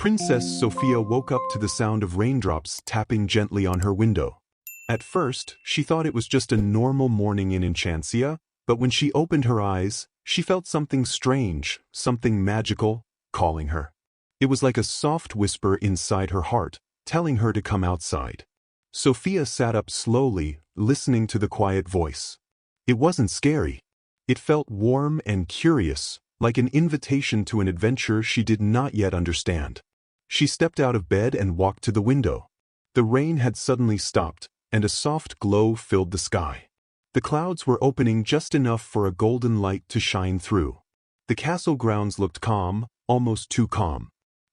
Princess Sofia woke up to the sound of raindrops tapping gently on her window. At first, she thought it was just a normal morning in Enchanted, but when she opened her eyes, she felt something strange, something magical, calling her. It was like a soft whisper inside her heart, telling her to come outside. Sofia sat up slowly, listening to the quiet voice. It wasn't scary. It felt warm and curious, like an invitation to an adventure she did not yet understand. She stepped out of bed and walked to the window. The rain had suddenly stopped, and a soft glow filled the sky. The clouds were opening just enough for a golden light to shine through. The castle grounds looked calm, almost too calm.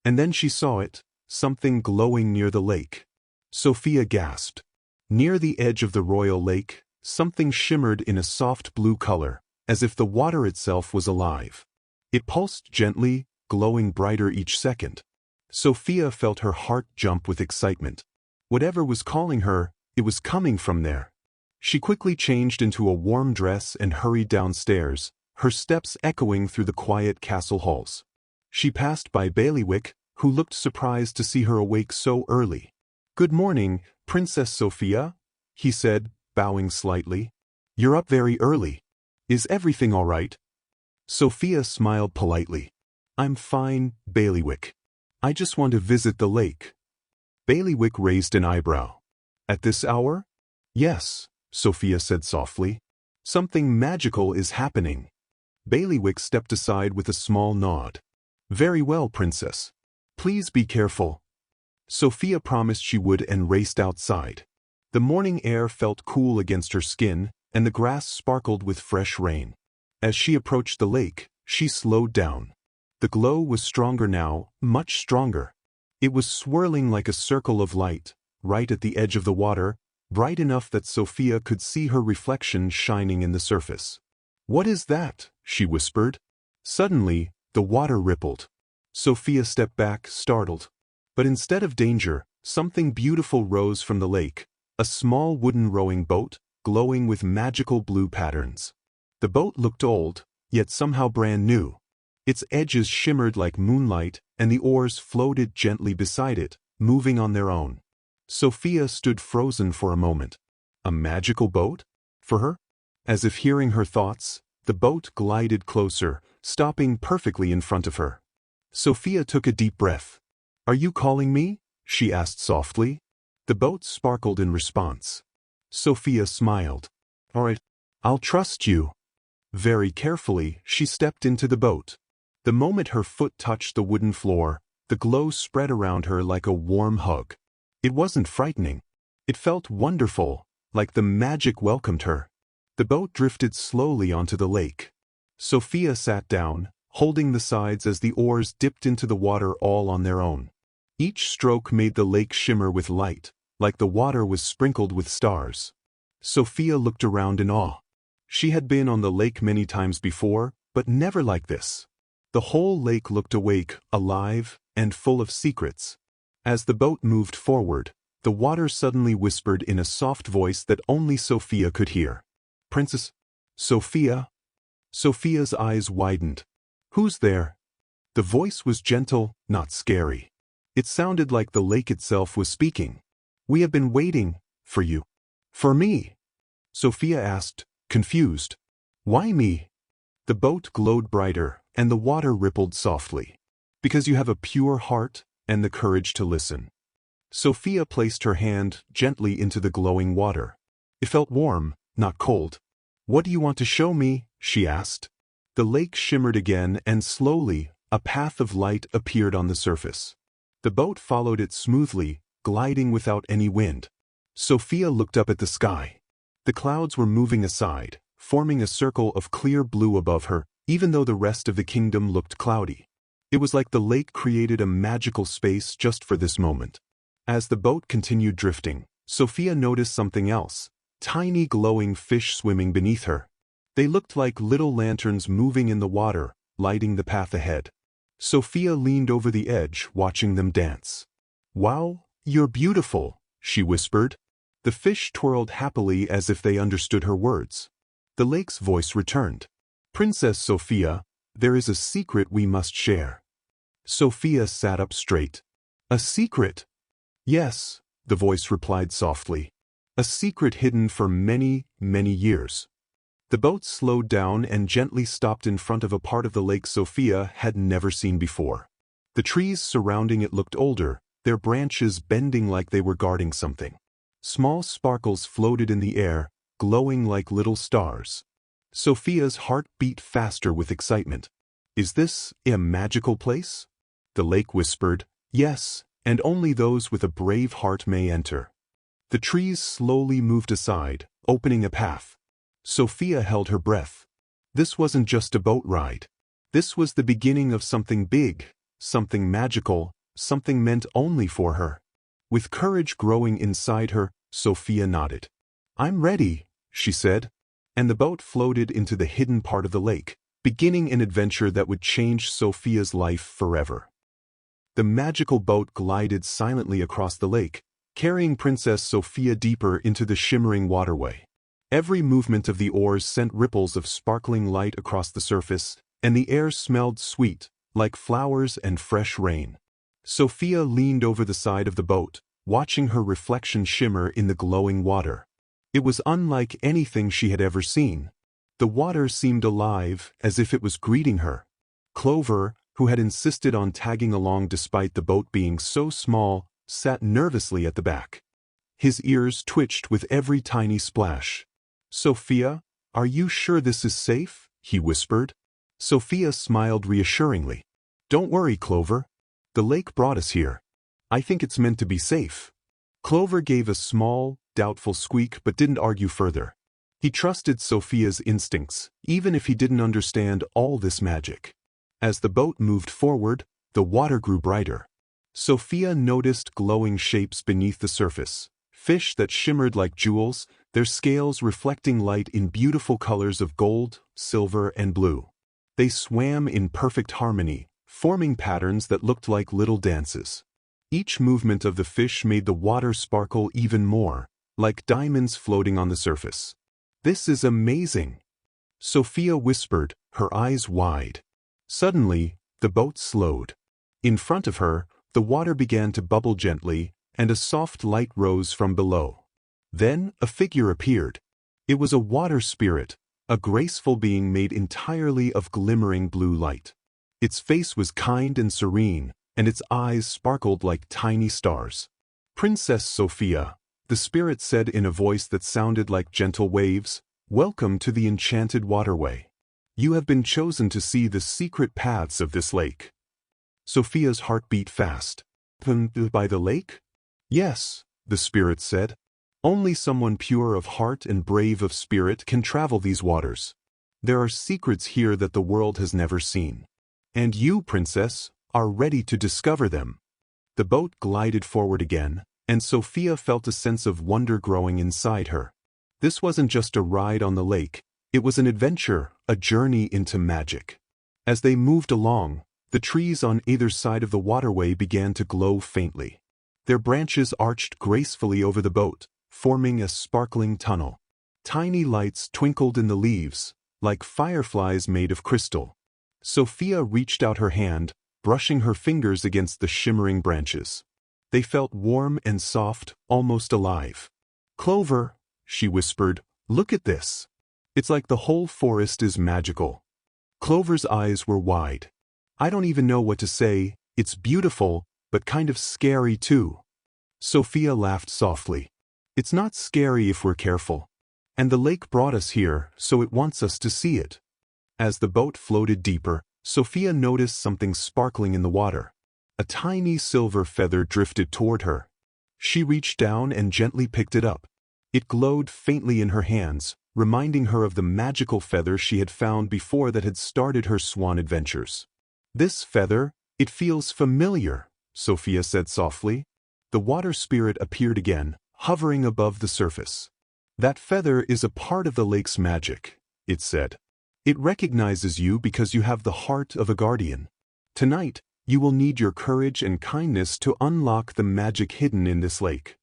And then she saw it, something glowing near the lake. Sofia gasped. Near the edge of the royal lake, something shimmered in a soft blue color, as if the water itself was alive. It pulsed gently, glowing brighter each second. Sofia felt her heart jump with excitement. Whatever was calling her, it was coming from there. She quickly changed into a warm dress and hurried downstairs, her steps echoing through the quiet castle halls. She passed by Bailiwick, who looked surprised to see her awake so early. "Good morning, Princess Sofia," he said, bowing slightly. "You're up very early. Is everything all right?" Sofia smiled politely. "I'm fine, Bailiwick. I just want to visit the lake." Bailiwick raised an eyebrow. "At this hour?" "Yes," Sofia said softly. "Something magical is happening." Bailiwick stepped aside with a small nod. "Very well, Princess. Please be careful." Sofia promised she would and raced outside. The morning air felt cool against her skin, and the grass sparkled with fresh rain. As she approached the lake, she slowed down. The glow was stronger now, much stronger. It was swirling like a circle of light, right at the edge of the water, bright enough that Sofia could see her reflection shining in the surface. "What is that?" she whispered. Suddenly, the water rippled. Sofia stepped back, startled. But instead of danger, something beautiful rose from the lake, a small wooden rowing boat, glowing with magical blue patterns. The boat looked old, yet somehow brand new. Its edges shimmered like moonlight, and the oars floated gently beside it, moving on their own. Sofia stood frozen for a moment. A magical boat? For her? As if hearing her thoughts, the boat glided closer, stopping perfectly in front of her. Sofia took a deep breath. "Are you calling me?" she asked softly. The boat sparkled in response. Sofia smiled. "All right, I'll trust you." Very carefully, she stepped into the boat. The moment her foot touched the wooden floor, the glow spread around her like a warm hug. It wasn't frightening. It felt wonderful, like the magic welcomed her. The boat drifted slowly onto the lake. Sofia sat down, holding the sides as the oars dipped into the water all on their own. Each stroke made the lake shimmer with light, like the water was sprinkled with stars. Sofia looked around in awe. She had been on the lake many times before, but never like this. The whole lake looked awake, alive, and full of secrets. As the boat moved forward, the water suddenly whispered in a soft voice that only Sofia could hear. "Princess Sofia?" Sofia's eyes widened. "Who's there?" The voice was gentle, not scary. It sounded like the lake itself was speaking. "We have been waiting for you." "For me?" Sofia asked, confused. "Why me?" The boat glowed brighter, and the water rippled softly. "Because you have a pure heart and the courage to listen." Sofia placed her hand gently into the glowing water. It felt warm, not cold. "What do you want to show me?" she asked. The lake shimmered again, and slowly, a path of light appeared on the surface. The boat followed it smoothly, gliding without any wind. Sofia looked up at the sky. The clouds were moving aside, forming a circle of clear blue above her, even though the rest of the kingdom looked cloudy. It was like the lake created a magical space just for this moment. As the boat continued drifting, Sofia noticed something else: tiny glowing fish swimming beneath her. They looked like little lanterns moving in the water, lighting the path ahead. Sofia leaned over the edge, watching them dance. "Wow, you're beautiful," she whispered. The fish twirled happily as if they understood her words. The lake's voice returned. "Princess Sofia, there is a secret we must share." Sofia sat up straight. A secret? Yes, the voice replied softly. A secret hidden for many, many years. The boat slowed down and gently stopped in front of a part of the lake Sofia had never seen before. The trees surrounding it looked older, their branches bending like they were guarding something. Small sparkles floated in the air, glowing like little stars. Sofia's heart beat faster with excitement. Is this a magical place? The lake whispered, yes, and only those with a brave heart may enter. The trees slowly moved aside, opening a path. Sofia held her breath. This wasn't just a boat ride. This was the beginning of something big, something magical, something meant only for her. With courage growing inside her, Sofia nodded. I'm ready, she said, and the boat floated into the hidden part of the lake, beginning an adventure that would change Sofia's life forever. The magical boat glided silently across the lake, carrying Princess Sofia deeper into the shimmering waterway. Every movement of the oars sent ripples of sparkling light across the surface, and the air smelled sweet, like flowers and fresh rain. Sofia leaned over the side of the boat, watching her reflection shimmer in the glowing water. It was unlike anything she had ever seen. The water seemed alive, as if it was greeting her. Clover, who had insisted on tagging along despite the boat being so small, sat nervously at the back. His ears twitched with every tiny splash. Sofia, are you sure this is safe? He whispered. Sofia smiled reassuringly. Don't worry, Clover. The lake brought us here. I think it's meant to be safe. Clover gave a small, doubtful squeak but didn't argue further. He trusted Sofia's instincts, even if he didn't understand all this magic. As the boat moved forward, the water grew brighter. Sofia noticed glowing shapes beneath the surface, fish that shimmered like jewels, their scales reflecting light in beautiful colors of gold, silver, and blue. They swam in perfect harmony, forming patterns that looked like little dances. Each movement of the fish made the water sparkle even more, like diamonds floating on the surface. This is amazing, Sofia whispered, her eyes wide. Suddenly, the boat slowed. In front of her, the water began to bubble gently, and a soft light rose from below. Then a figure appeared. It was a water spirit, a graceful being made entirely of glimmering blue light. Its face was kind and serene, and its eyes sparkled like tiny stars. Princess Sofia, the spirit said in a voice that sounded like gentle waves, welcome to the enchanted waterway. You have been chosen to see the secret paths of this lake. Sofia's heart beat fast. By the lake? Yes, the spirit said. Only someone pure of heart and brave of spirit can travel these waters. There are secrets here that the world has never seen. And you, princess, are ready to discover them. The boat glided forward again, and Sofia felt a sense of wonder growing inside her. This wasn't just a ride on the lake, it was an adventure, a journey into magic. As they moved along, the trees on either side of the waterway began to glow faintly. Their branches arched gracefully over the boat, forming a sparkling tunnel. Tiny lights twinkled in the leaves, like fireflies made of crystal. Sofia reached out her hand, brushing her fingers against the shimmering branches. They felt warm and soft, almost alive. Clover, she whispered, look at this. It's like the whole forest is magical. Clover's eyes were wide. I don't even know what to say, it's beautiful, but kind of scary too. Sofia laughed softly. It's not scary if we're careful. And the lake brought us here, so it wants us to see it. As the boat floated deeper, Sofia noticed something sparkling in the water. A tiny silver feather drifted toward her. She reached down and gently picked it up. It glowed faintly in her hands, reminding her of the magical feather she had found before that had started her swan adventures. This feather, it feels familiar, Sofia said softly. The water spirit appeared again, hovering above the surface. That feather is a part of the lake's magic, it said. It recognizes you because you have the heart of a guardian. Tonight, you will need your courage and kindness to unlock the magic hidden in this lake.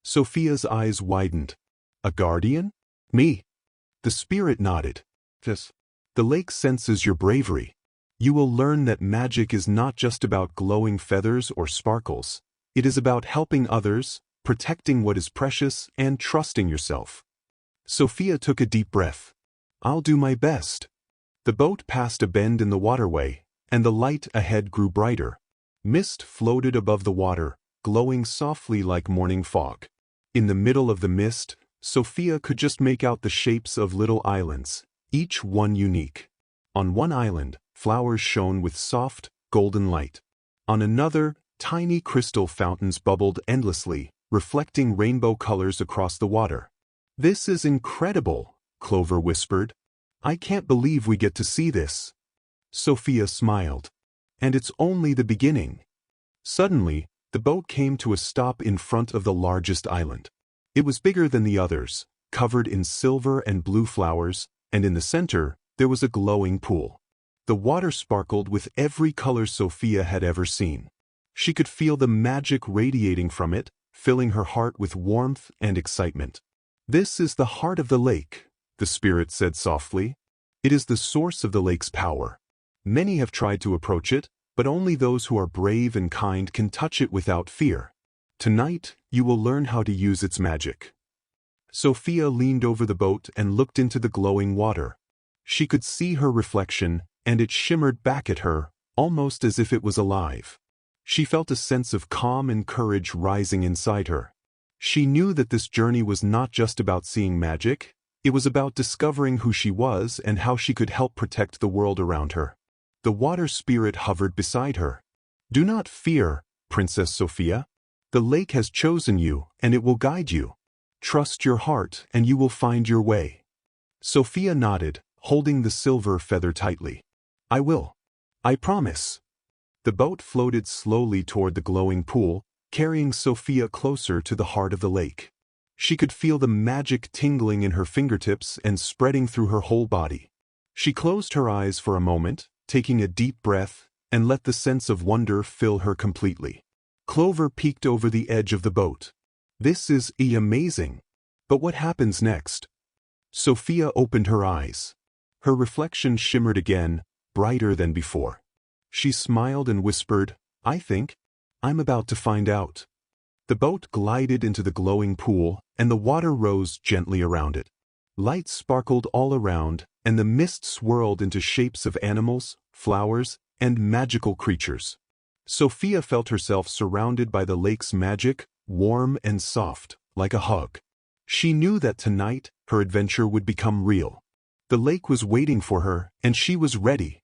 Sofia's eyes widened. A guardian? Me? The spirit nodded. Yes. The lake senses your bravery. You will learn that magic is not just about glowing feathers or sparkles. It is about helping others, protecting what is precious, and trusting yourself. Sofia took a deep breath. I'll do my best. The boat passed a bend in the waterway, and the light ahead grew brighter. Mist floated above the water, glowing softly like morning fog. In the middle of the mist, Sofia could just make out the shapes of little islands, each one unique. On one island, flowers shone with soft, golden light. On another, tiny crystal fountains bubbled endlessly, reflecting rainbow colors across the water. "This is incredible," Clover whispered. "I can't believe we get to see this." Sofia smiled. "And it's only the beginning." Suddenly, the boat came to a stop in front of the largest island. It was bigger than the others, covered in silver and blue flowers, and in the center, there was a glowing pool. The water sparkled with every color Sofia had ever seen. She could feel the magic radiating from it, filling her heart with warmth and excitement. "This is the heart of the lake," the spirit said softly. "It is the source of the lake's power. Many have tried to approach it, but only those who are brave and kind can touch it without fear. Tonight, you will learn how to use its magic." Sofia leaned over the boat and looked into the glowing water. She could see her reflection, and it shimmered back at her, almost as if it was alive. She felt a sense of calm and courage rising inside her. She knew that this journey was not just about seeing magic, it was about discovering who she was and how she could help protect the world around her. The water spirit hovered beside her. "Do not fear, Princess Sofia. The lake has chosen you, and it will guide you. Trust your heart, and you will find your way." Sofia nodded, holding the silver feather tightly. "I will. I promise." The boat floated slowly toward the glowing pool, carrying Sofia closer to the heart of the lake. She could feel the magic tingling in her fingertips and spreading through her whole body. She closed her eyes for a moment, taking a deep breath, and let the sense of wonder fill her completely. Clover peeked over the edge of the boat. "This is amazing. But what happens next?" Sofia opened her eyes. Her reflection shimmered again, brighter than before. She smiled and whispered, "I think I'm about to find out." The boat glided into the glowing pool, and the water rose gently around it. Light sparkled all around, and the mist swirled into shapes of animals, flowers, and magical creatures. Sofia felt herself surrounded by the lake's magic, warm and soft, like a hug. She knew that tonight, her adventure would become real. The lake was waiting for her, and she was ready.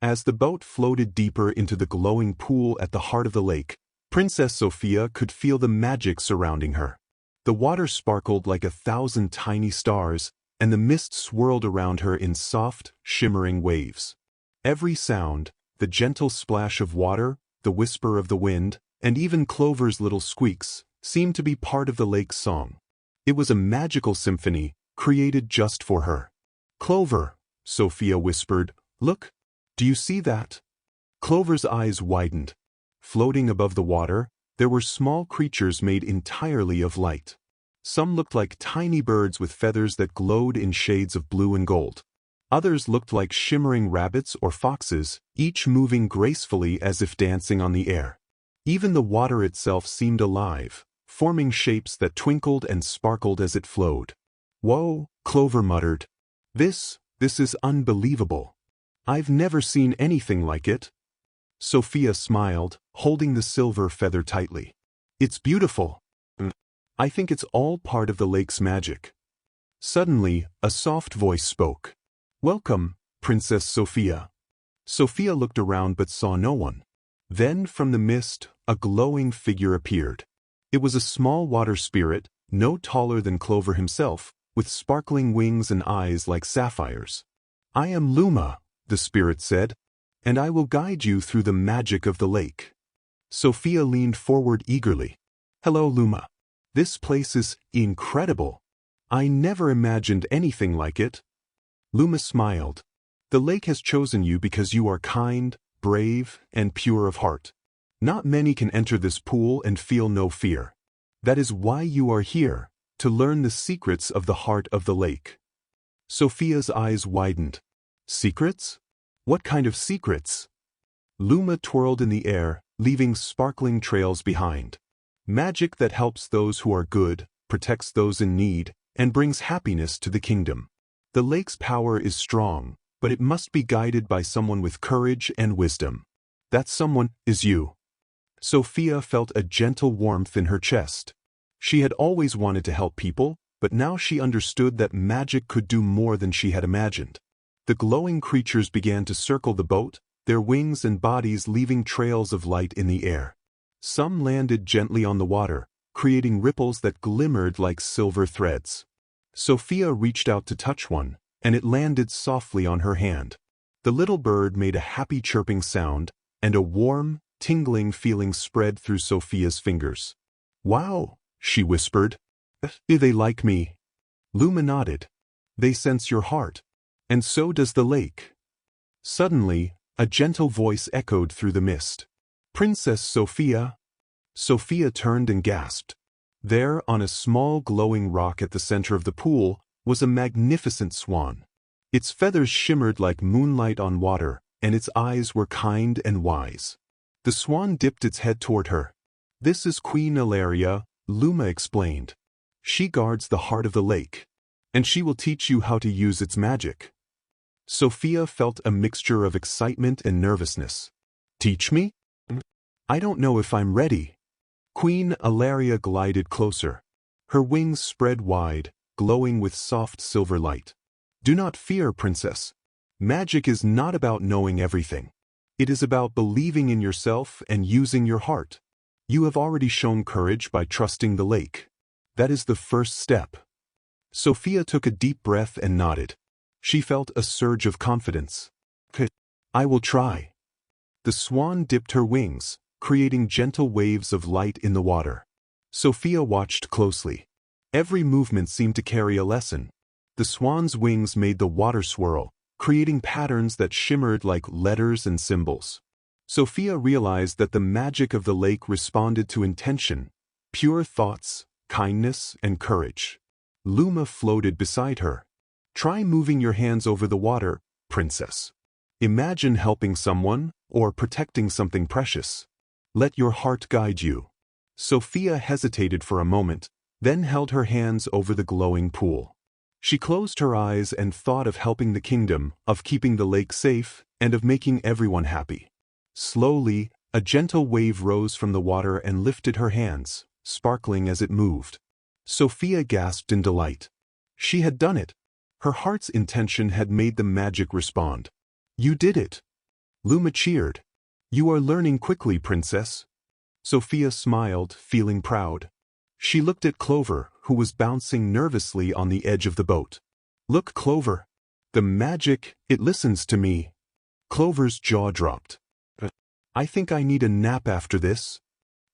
As the boat floated deeper into the glowing pool at the heart of the lake, Princess Sofia could feel the magic surrounding her. The water sparkled like 1,000 tiny stars, and the mist swirled around her in soft, shimmering waves. Every sound, the gentle splash of water, the whisper of the wind, and even Clover's little squeaks, seemed to be part of the lake's song. It was a magical symphony, created just for her. "Clover," Sofia whispered, "look, do you see that?" Clover's eyes widened. Floating above the water, there were small creatures made entirely of light. Some looked like tiny birds with feathers that glowed in shades of blue and gold. Others looked like shimmering rabbits or foxes, each moving gracefully as if dancing on the air. Even the water itself seemed alive, forming shapes that twinkled and sparkled as it flowed. "Whoa," Clover muttered. This is unbelievable. I've never seen anything like it." Sofia smiled, holding the silver feather tightly. "It's beautiful. I think it's all part of the lake's magic." Suddenly, a soft voice spoke. "Welcome, Princess Sofia." Sofia looked around but saw no one. Then, from the mist, a glowing figure appeared. It was a small water spirit, no taller than Clover himself, with sparkling wings and eyes like sapphires. "I am Luma," the spirit said, "and I will guide you through the magic of the lake." Sofia leaned forward eagerly. "Hello, Luma. This place is incredible. I never imagined anything like it." Luma smiled. "The lake has chosen you because you are kind, brave, and pure of heart. Not many can enter this pool and feel no fear. That is why you are here, to learn the secrets of the heart of the lake." Sofia's eyes widened. "Secrets? What kind of secrets? Luma twirled in the air, leaving sparkling trails behind. Magic that helps those who are good, protects those in need, and brings happiness to the kingdom. The lake's power is strong, but it must be guided by someone with courage and wisdom. That someone is you. Sofia felt a gentle warmth in her chest. She had always wanted to help people, but now she understood that magic could do more than she had imagined. The glowing creatures began to circle the boat, their wings and bodies leaving trails of light in the air. Some landed gently on the water, creating ripples that glimmered like silver threads. Sofia reached out to touch one, and it landed softly on her hand. The little bird made a happy chirping sound, and a warm, tingling feeling spread through Sofia's fingers. "Wow," she whispered. "Do they like me?" Luma nodded. "They sense your heart. And so does the lake." Suddenly, a gentle voice echoed through the mist. "Princess Sofia." Sofia turned and gasped. There, on a small glowing rock at the center of the pool, was a magnificent swan. Its feathers shimmered like moonlight on water, and its eyes were kind and wise. The swan dipped its head toward her. "This is Queen Ilaria," Luma explained. "She guards the heart of the lake, and she will teach you how to use its magic." Sofia felt a mixture of excitement and nervousness. "Teach me? I don't know if I'm ready." Queen Ilaria glided closer. Her wings spread wide, glowing with soft silver light. "Do not fear, princess. Magic is not about knowing everything. It is about believing in yourself and using your heart. You have already shown courage by trusting the lake. That is the first step." Sofia took a deep breath and nodded. She felt a surge of confidence. "I will try." The swan dipped her wings, creating gentle waves of light in the water. Sofia watched closely. Every movement seemed to carry a lesson. The swan's wings made the water swirl, creating patterns that shimmered like letters and symbols. Sofia realized that the magic of the lake responded to intention, pure thoughts, kindness, and courage. Luma floated beside her. "Try moving your hands over the water, princess. Imagine helping someone or protecting something precious. Let your heart guide you." Sofia hesitated for a moment, then held her hands over the glowing pool. She closed her eyes and thought of helping the kingdom, of keeping the lake safe, and of making everyone happy. Slowly, a gentle wave rose from the water and lifted her hands, sparkling as it moved. Sofia gasped in delight. She had done it. Her heart's intention had made the magic respond. "You did it!" Luma cheered. "You are learning quickly, princess." Sofia smiled, feeling proud. She looked at Clover, who was bouncing nervously on the edge of the boat. "Look, Clover. The magic, it listens to me." Clover's jaw dropped. "I think I need a nap after this."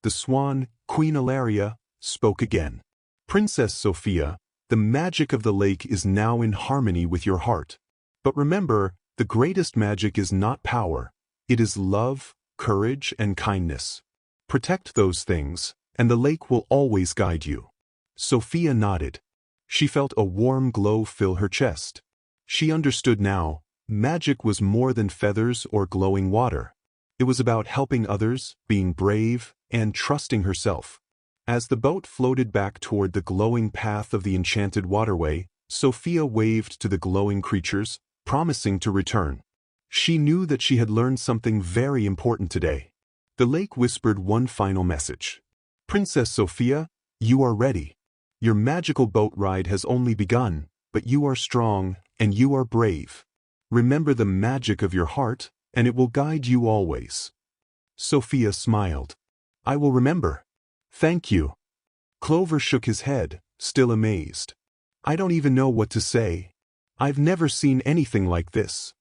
The swan, Queen Ilaria, spoke again. "Princess Sofia, the magic of the lake is now in harmony with your heart. But remember, the greatest magic is not power. It is love, courage, and kindness. Protect those things, and the lake will always guide you." Sofia nodded. She felt a warm glow fill her chest. She understood now, magic was more than feathers or glowing water. It was about helping others, being brave, and trusting herself. As the boat floated back toward the glowing path of the enchanted waterway, Sofia waved to the glowing creatures, promising to return. She knew that she had learned something very important today. The lake whispered one final message. "Princess Sofia, you are ready. Your magical boat ride has only begun, but you are strong, and you are brave. Remember the magic of your heart, and it will guide you always." Sofia smiled. "I will remember. Thank you." Clover shook his head, still amazed. "I don't even know what to say. I've never seen anything like this."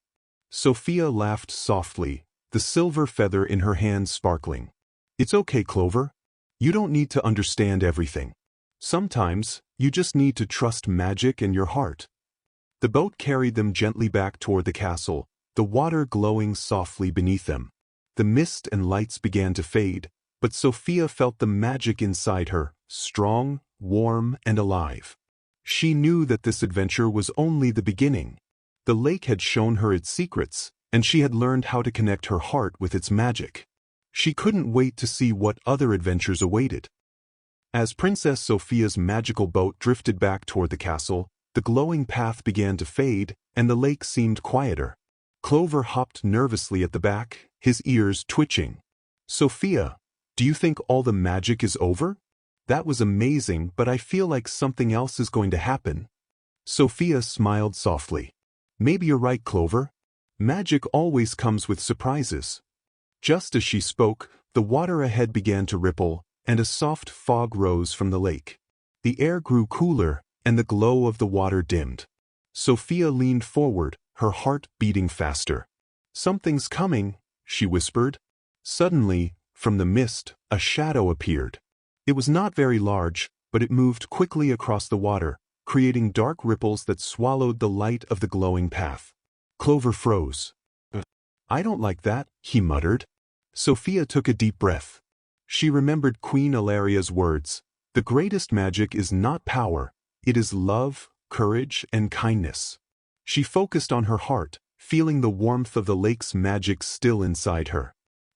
Sofia laughed softly, the silver feather in her hand sparkling. "It's okay, Clover. You don't need to understand everything. Sometimes, you just need to trust magic and your heart." The boat carried them gently back toward the castle, the water glowing softly beneath them. The mist and lights began to fade, but Sofia felt the magic inside her, strong, warm, and alive. She knew that this adventure was only the beginning. The lake had shown her its secrets, and she had learned how to connect her heart with its magic. She couldn't wait to see what other adventures awaited. As Princess Sofia's magical boat drifted back toward the castle, the glowing path began to fade, and the lake seemed quieter. Clover hopped nervously at the back, his ears twitching. "Sofia, do you think all the magic is over? That was amazing, but I feel like something else is going to happen." Sofia smiled softly. "Maybe you're right, Clover. Magic always comes with surprises." Just as she spoke, the water ahead began to ripple, and a soft fog rose from the lake. The air grew cooler, and the glow of the water dimmed. Sofia leaned forward, her heart beating faster. "Something's coming," she whispered. Suddenly, from the mist, a shadow appeared. It was not very large, but it moved quickly across the water, creating dark ripples that swallowed the light of the glowing path. Clover froze. "I don't like that," he muttered. Sofia took a deep breath. She remembered Queen Ilaria's words, "The greatest magic is not power, it is love, courage, and kindness." She focused on her heart, feeling the warmth of the lake's magic still inside her.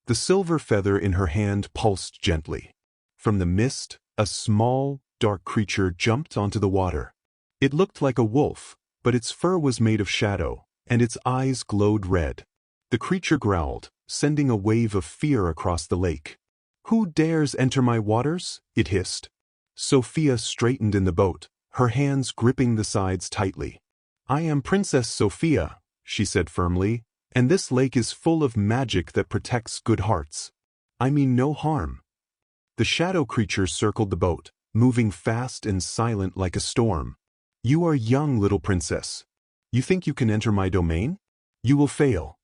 The silver feather in her hand pulsed gently. From the mist, a small, dark creature jumped onto the water. It looked like a wolf, but its fur was made of shadow, and its eyes glowed red. The creature growled, sending a wave of fear across the lake. "Who dares enter my waters?" it hissed. Sofia straightened in the boat, her hands gripping the sides tightly. "I am Princess Sofia," she said firmly, "and this lake is full of magic that protects good hearts. I mean no harm." The shadow creature circled the boat, moving fast and silent like a storm. "You are young, little princess. You think you can enter my domain? You will fail."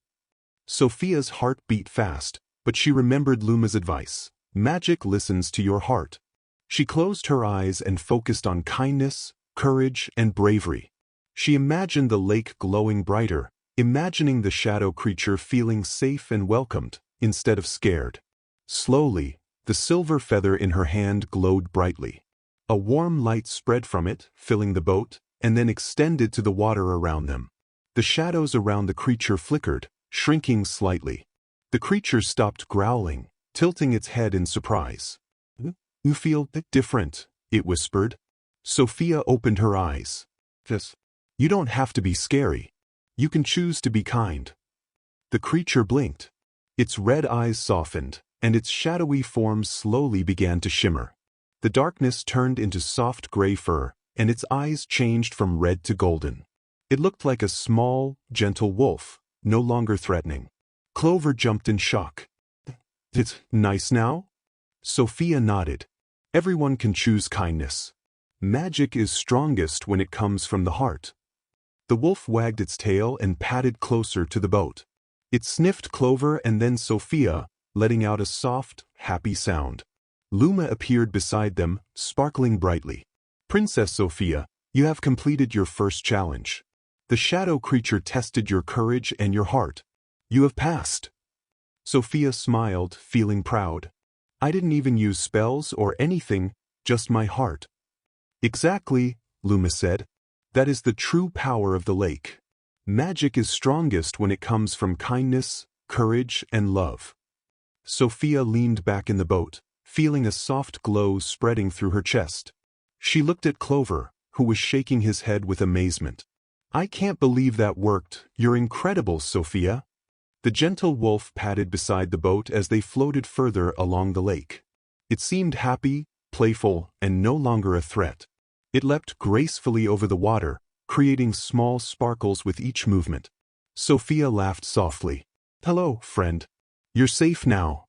Sofia's heart beat fast, but she remembered Luma's advice. Magic listens to your heart. She closed her eyes and focused on kindness, courage, and bravery. She imagined the lake glowing brighter, imagining the shadow creature feeling safe and welcomed, instead of scared. Slowly, the silver feather in her hand glowed brightly. A warm light spread from it, filling the boat, and then extended to the water around them. The shadows around the creature flickered, shrinking slightly. The creature stopped growling, tilting its head in surprise. "You feel different," it whispered. Sofia opened her eyes. "You don't have to be scary. You can choose to be kind." The creature blinked. Its red eyes softened, and its shadowy form slowly began to shimmer. The darkness turned into soft gray fur, and its eyes changed from red to golden. It looked like a small, gentle wolf, no longer threatening. Clover jumped in shock. "It's nice now?" Sofia nodded. "Everyone can choose kindness. Magic is strongest when it comes from the heart." The wolf wagged its tail and padded closer to the boat. It sniffed Clover and then Sofia, letting out a soft, happy sound. Luma appeared beside them, sparkling brightly. "Princess Sofia, you have completed your first challenge. The shadow creature tested your courage and your heart. You have passed." Sofia smiled, feeling proud. "I didn't even use spells or anything, just my heart." "Exactly," Luma said. "That is the true power of the lake. Magic is strongest when it comes from kindness, courage, and love." Sofia leaned back in the boat, feeling a soft glow spreading through her chest. She looked at Clover, who was shaking his head with amazement. "I can't believe that worked. You're incredible, Sofia." The gentle wolf padded beside the boat as they floated further along the lake. It seemed happy, playful, and no longer a threat. It leapt gracefully over the water, creating small sparkles with each movement. Sofia laughed softly. "Hello, friend. You're safe now."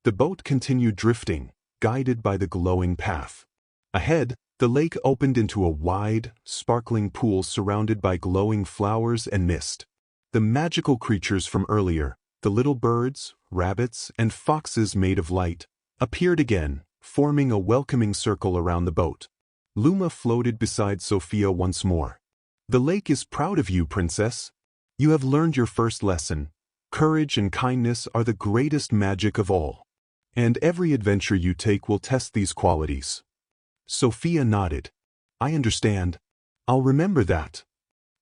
The boat continued drifting, guided by the glowing path. Ahead, the lake opened into a wide, sparkling pool surrounded by glowing flowers and mist. The magical creatures from earlier, the little birds, rabbits, and foxes made of light, appeared again, forming a welcoming circle around the boat. Luma floated beside Sofia once more. "The lake is proud of you, princess. You have learned your first lesson. Courage and kindness are the greatest magic of all. And every adventure you take will test these qualities." Sofia nodded. "I understand. I'll remember that."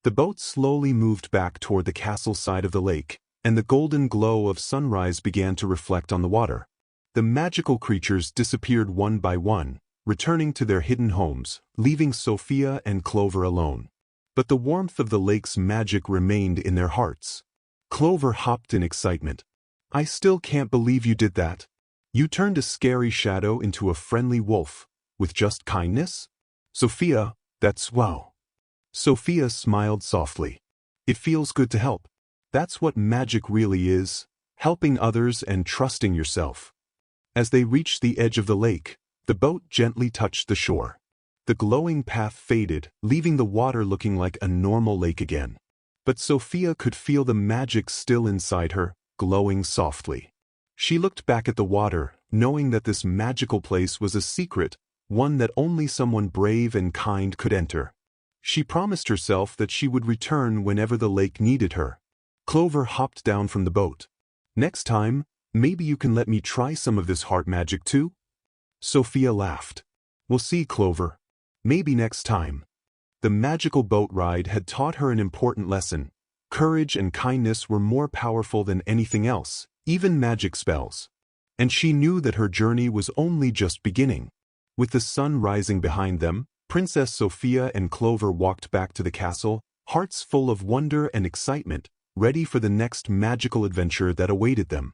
The boat slowly moved back toward the castle side of the lake, and the golden glow of sunrise began to reflect on the water. The magical creatures disappeared one by one, returning to their hidden homes, leaving Sofia and Clover alone. But the warmth of the lake's magic remained in their hearts. Clover hopped in excitement. "I still can't believe you did that. You turned a scary shadow into a friendly wolf, with just kindness?" "Sofia, that's wow." Sofia smiled softly. "It feels good to help. That's what magic really is, helping others and trusting yourself." As they reached the edge of the lake, the boat gently touched the shore. The glowing path faded, leaving the water looking like a normal lake again. But Sofia could feel the magic still inside her, glowing softly. She looked back at the water, knowing that this magical place was a secret, one that only someone brave and kind could enter. She promised herself that she would return whenever the lake needed her. Clover hopped down from the boat. "Next time, maybe you can let me try some of this heart magic too?" Sofia laughed. "We'll see, Clover. Maybe next time." The magical boat ride had taught her an important lesson. Courage and kindness were more powerful than anything else, even magic spells. And she knew that her journey was only just beginning. With the sun rising behind them, Princess Sofia and Clover walked back to the castle, hearts full of wonder and excitement, ready for the next magical adventure that awaited them.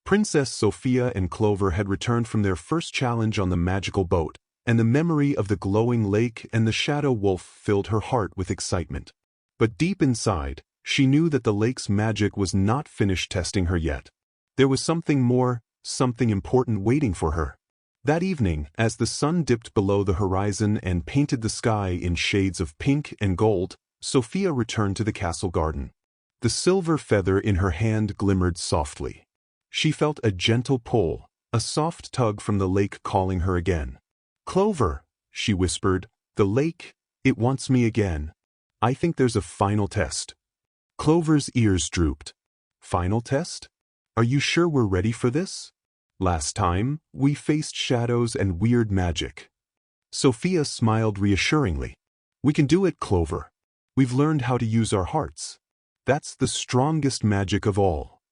Princess Sofia and Clover had returned from their first challenge on the magical boat, and the memory of the glowing lake and the shadow wolf filled her heart with excitement. But deep inside, she knew that the lake's magic was not finished testing her yet. There was something more, something important waiting for her. That evening, as the sun dipped below the horizon and painted the sky in shades of pink and gold, Sofia returned to the castle garden. The silver feather in her hand glimmered softly. She felt a gentle pull, a soft tug from the lake calling her again. "Clover," she whispered, "the lake, it wants me again. I think there's a final test." Clover's ears drooped. "Final test? Are you sure we're ready for this? Last time, we faced shadows and weird magic." Sofia smiled reassuringly. "We can do it, Clover. We've learned how to use our hearts. That's the strongest magic of all."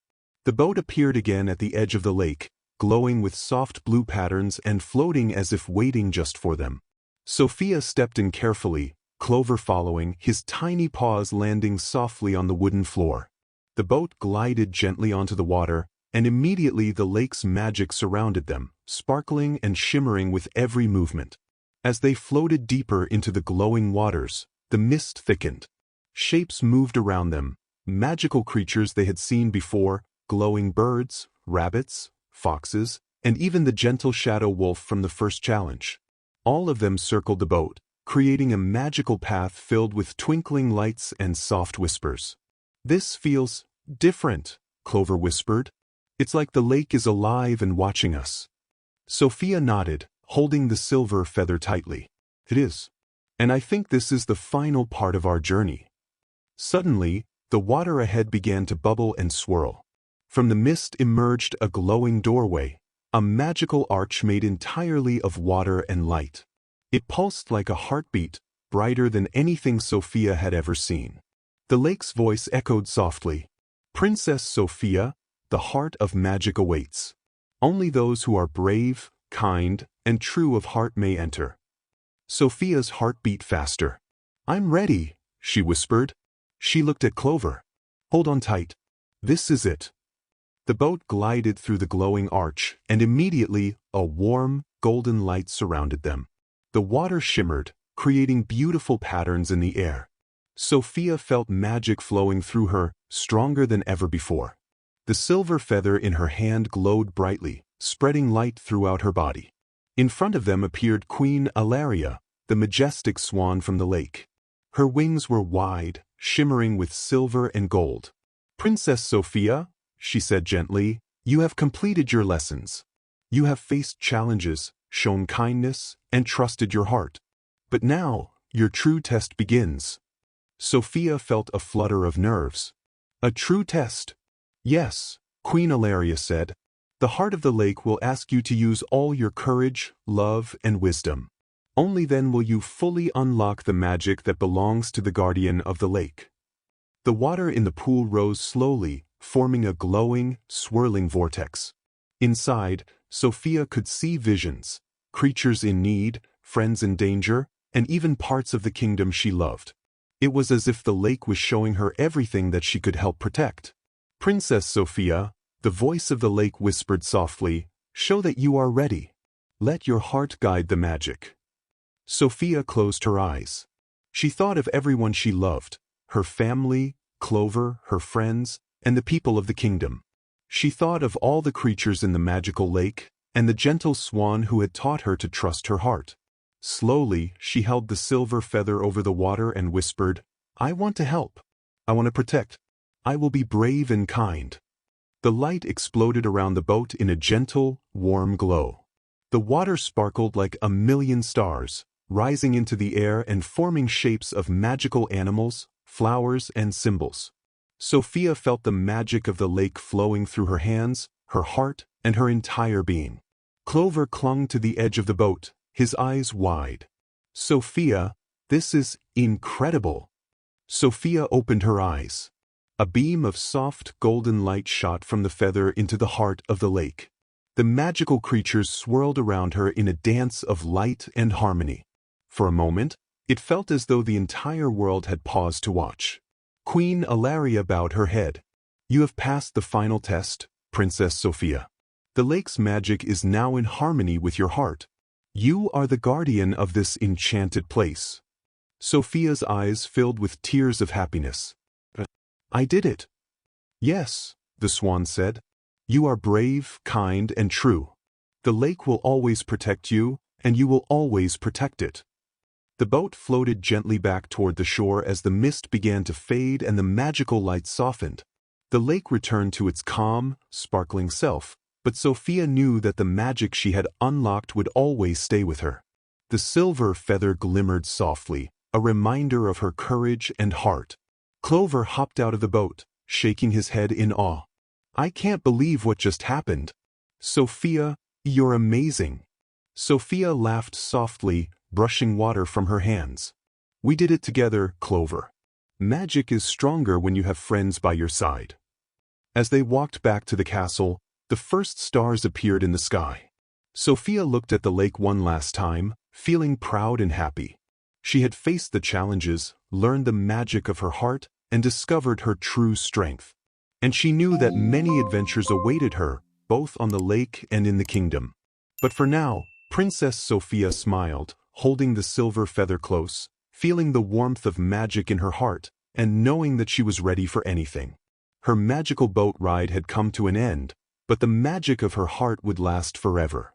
The boat appeared again at the edge of the lake, glowing with soft blue patterns and floating as if waiting just for them. Sofia stepped in carefully, Clover following, his tiny paws landing softly on the wooden floor. The boat glided gently onto the water, and immediately the lake's magic surrounded them, sparkling and shimmering with every movement. As they floated deeper into the glowing waters, the mist thickened. Shapes moved around them, magical creatures they had seen before, glowing birds, rabbits, foxes, and even the gentle shadow wolf from the first challenge. All of them circled the boat, creating a magical path filled with twinkling lights and soft whispers. "This feels different," Clover whispered. "It's like the lake is alive and watching us." Sofia nodded, holding the silver feather tightly. "It is. And I think this is the final part of our journey." Suddenly, the water ahead began to bubble and swirl. From the mist emerged a glowing doorway, a magical arch made entirely of water and light. It pulsed like a heartbeat, brighter than anything Sofia had ever seen. The lake's voice echoed softly. "Princess Sofia, the heart of magic awaits. Only those who are brave, kind, and true of heart may enter." Sofia's heart beat faster. "I'm ready," she whispered. She looked at Clover. "Hold on tight. This is it." The boat glided through the glowing arch, and immediately, a warm, golden light surrounded them. The water shimmered, creating beautiful patterns in the air. Sofia felt magic flowing through her, stronger than ever before. The silver feather in her hand glowed brightly, spreading light throughout her body. In front of them appeared Queen Alaria, the majestic swan from the lake. Her wings were wide, shimmering with silver and gold. "Princess Sofia," she said gently, "you have completed your lessons. You have faced challenges, shown kindness, and trusted your heart. But now, your true test begins." Sofia felt a flutter of nerves. "A true test?" "Yes," Queen Alaria said. "The heart of the lake will ask you to use all your courage, love, and wisdom. Only then will you fully unlock the magic that belongs to the guardian of the lake." The water in the pool rose slowly, forming a glowing, swirling vortex. Inside, Sofia could see visions, creatures in need, friends in danger, and even parts of the kingdom she loved. It was as if the lake was showing her everything that she could help protect. "Princess Sofia," the voice of the lake whispered softly, "show that you are ready. Let your heart guide the magic." Sofia closed her eyes. She thought of everyone she loved, her family, Clover, her friends, and the people of the kingdom. She thought of all the creatures in the magical lake, and the gentle swan who had taught her to trust her heart. Slowly, she held the silver feather over the water and whispered, "I want to help. I want to protect. I will be brave and kind." The light exploded around the boat in a gentle, warm glow. The water sparkled like a million stars, rising into the air and forming shapes of magical animals, flowers, and symbols. Sofia felt the magic of the lake flowing through her hands, her heart, and her entire being. Clover clung to the edge of the boat, his eyes wide. "Sofia, this is incredible." Sofia opened her eyes. A beam of soft, golden light shot from the feather into the heart of the lake. The magical creatures swirled around her in a dance of light and harmony. For a moment, it felt as though the entire world had paused to watch. Queen Ilaria bowed her head. "You have passed the final test, Princess Sofia. The lake's magic is now in harmony with your heart. You are the guardian of this enchanted place." Sofia's eyes filled with tears of happiness. "I did it." "Yes," the swan said. "You are brave, kind, and true. The lake will always protect you, and you will always protect it." The boat floated gently back toward the shore as the mist began to fade and the magical light softened. The lake returned to its calm, sparkling self, but Sofia knew that the magic she had unlocked would always stay with her. The silver feather glimmered softly, a reminder of her courage and heart. Clover hopped out of the boat, shaking his head in awe. "I can't believe what just happened. Sofia, you're amazing." Sofia laughed softly, brushing water from her hands. "We did it together, Clover. Magic is stronger when you have friends by your side." As they walked back to the castle, the first stars appeared in the sky. Sofia looked at the lake one last time, feeling proud and happy. She had faced the challenges, learned the magic of her heart, and discovered her true strength. And she knew that many adventures awaited her, both on the lake and in the kingdom. But for now, Princess Sofia smiled, holding the silver feather close, feeling the warmth of magic in her heart, and knowing that she was ready for anything. Her magical boat ride had come to an end, but the magic of her heart would last forever.